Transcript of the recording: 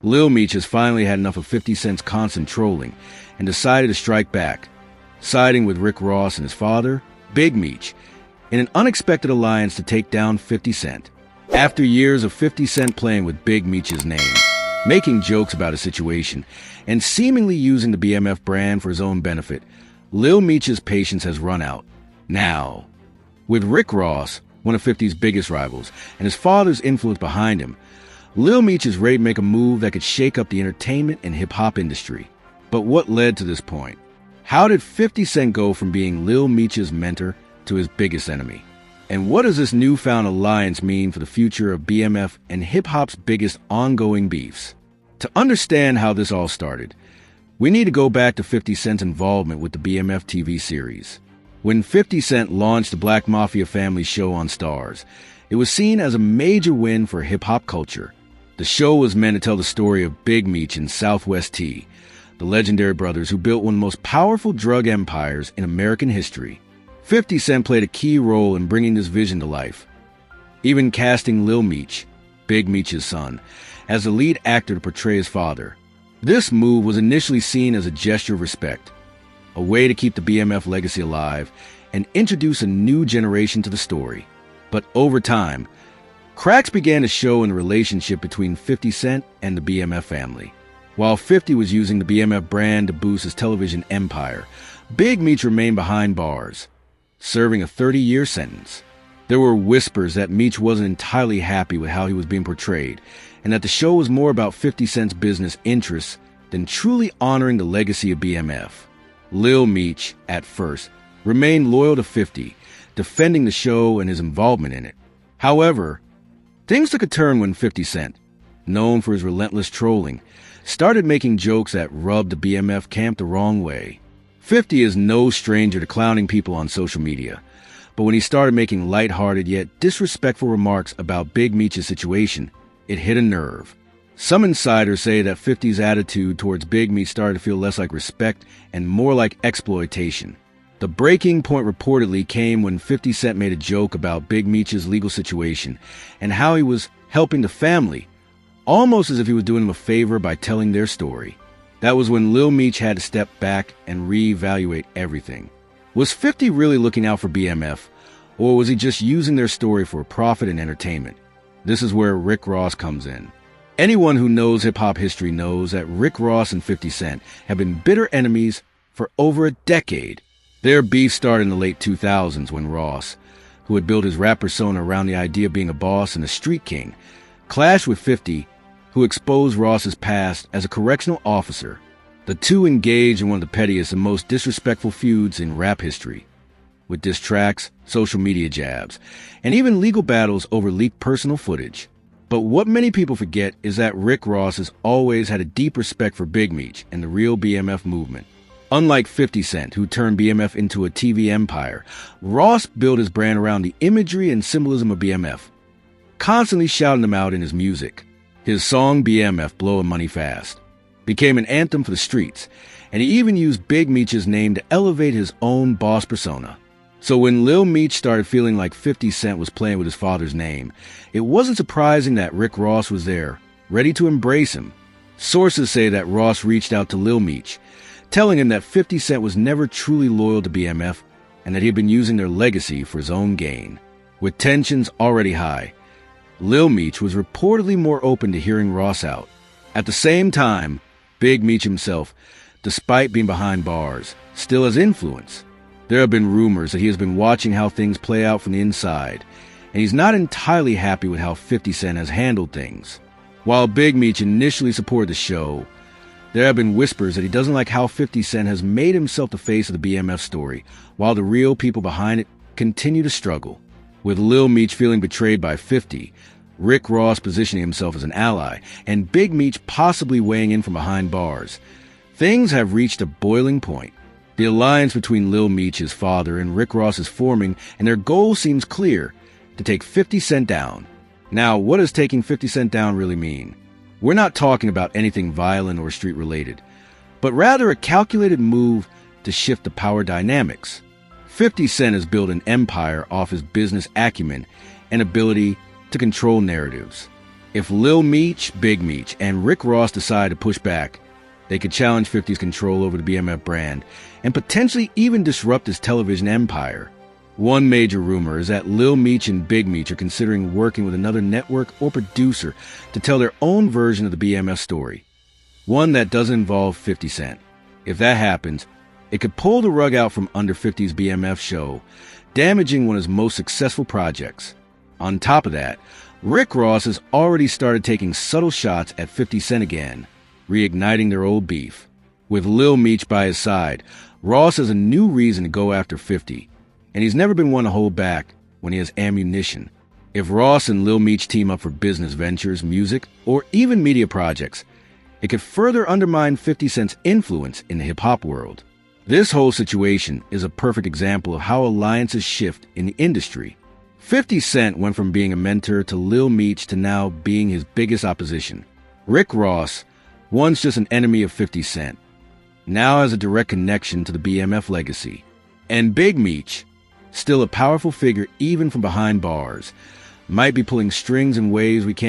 Lil Meech has finally had enough of 50 Cent's constant trolling and decided to strike back, siding with Rick Ross and his father, Big Meech, in an unexpected alliance to take down 50 Cent. After years of 50 Cent playing with Big Meech's name, making jokes about his situation, and seemingly using the BMF brand for his own benefit, Lil Meech's patience has run out. Now, with Rick Ross, one of 50's biggest rivals, and his father's influence behind him, Lil Meech is ready to make a move that could shake up the entertainment and hip-hop industry. But what led to this point? How did 50 Cent go from being Lil Meech's mentor to his biggest enemy? And what does this newfound alliance mean for the future of BMF and hip-hop's biggest ongoing beefs? To understand how this all started, we need to go back to 50 Cent's involvement with the BMF TV series. When 50 Cent launched the Black Mafia Family show on Stars, it was seen as a major win for hip-hop culture. The show was meant to tell the story of Big Meech and Southwest T, the legendary brothers who built one of the most powerful drug empires in American history. 50 Cent played a key role in bringing this vision to life, even casting Lil Meech, Big Meech's son, as the lead actor to portray his father. This move was initially seen as a gesture of respect, a way to keep the BMF legacy alive and introduce a new generation to the story. But over time, cracks began to show in the relationship between 50 Cent and the BMF family. While 50 was using the BMF brand to boost his television empire, Big Meech remained behind bars, serving a 30-year sentence. There were whispers that Meech wasn't entirely happy with how he was being portrayed, and that the show was more about 50 Cent's business interests than truly honoring the legacy of BMF. Lil Meech, at first, remained loyal to 50, defending the show and his involvement in it. However, things took a turn when 50 Cent, known for his relentless trolling, started making jokes that rubbed the BMF camp the wrong way. 50 is no stranger to clowning people on social media, but when he started making lighthearted yet disrespectful remarks about Big Meech's situation, it hit a nerve. Some insiders say that 50's attitude towards Big Meech started to feel less like respect and more like exploitation. The breaking point reportedly came when 50 Cent made a joke about Big Meech's legal situation and how he was helping the family, almost as if he was doing them a favor by telling their story. That was when Lil Meech had to step back and reevaluate everything. Was 50 really looking out for BMF, or was he just using their story for profit and entertainment? This is where Rick Ross comes in. Anyone who knows hip-hop history knows that Rick Ross and 50 Cent have been bitter enemies for over a decade. Their beef started in the late 2000s when Ross, who had built his rap persona around the idea of being a boss and a street king, clashed with 50, who exposed Ross's past as a correctional officer. The two engaged in one of the pettiest and most disrespectful feuds in rap history, with diss tracks, social media jabs, and even legal battles over leaked personal footage. But what many people forget is that Rick Ross has always had a deep respect for Big Meech and the real BMF movement. Unlike 50 Cent, who turned BMF into a TV empire, Ross built his brand around the imagery and symbolism of BMF, constantly shouting them out in his music. His song BMF, Blowin' Money Fast, became an anthem for the streets, and he even used Big Meech's name to elevate his own boss persona. So when Lil Meech started feeling like 50 Cent was playing with his father's name, it wasn't surprising that Rick Ross was there, ready to embrace him. Sources say that Ross reached out to Lil Meech, telling him that 50 Cent was never truly loyal to BMF and that he had been using their legacy for his own gain. With tensions already high, Lil Meech was reportedly more open to hearing Ross out. At the same time, Big Meech himself, despite being behind bars, still has influence. There have been rumors that he has been watching how things play out from the inside, and he's not entirely happy with how 50 Cent has handled things. While Big Meech initially supported the show, there have been whispers that he doesn't like how 50 Cent has made himself the face of the BMF story, while the real people behind it continue to struggle. With Lil Meech feeling betrayed by 50, Rick Ross positioning himself as an ally, and Big Meech possibly weighing in from behind bars, things have reached a boiling point. The alliance between Lil Meech, his father, and Rick Ross is forming, and their goal seems clear: to take 50 Cent down. Now, what does taking 50 Cent down really mean? We're not talking about anything violent or street-related, but rather a calculated move to shift the power dynamics. 50 Cent has built an empire off his business acumen and ability to control narratives. If Lil Meech, Big Meech, and Rick Ross decide to push back, they could challenge 50's control over the BMF brand and potentially even disrupt his television empire. One major rumor is that Lil Meech and Big Meech are considering working with another network or producer to tell their own version of the BMF story, one that doesn't involve 50 Cent. If that happens, it could pull the rug out from under 50's BMF show, damaging one of his most successful projects. On top of that, Rick Ross has already started taking subtle shots at 50 Cent again, reigniting their old beef. With Lil Meech by his side, Ross has a new reason to go after 50, and he's never been one to hold back when he has ammunition. If Ross and Lil Meech team up for business ventures, music, or even media projects, it could further undermine 50 Cent's influence in the hip-hop world. This whole situation is a perfect example of how alliances shift in the industry. 50 Cent went from being a mentor to Lil Meech to now being his biggest opposition. Rick Ross, once just an enemy of 50 Cent, now has a direct connection to the BMF legacy. And Big Meech, still a powerful figure even from behind bars, might be pulling strings in ways we can't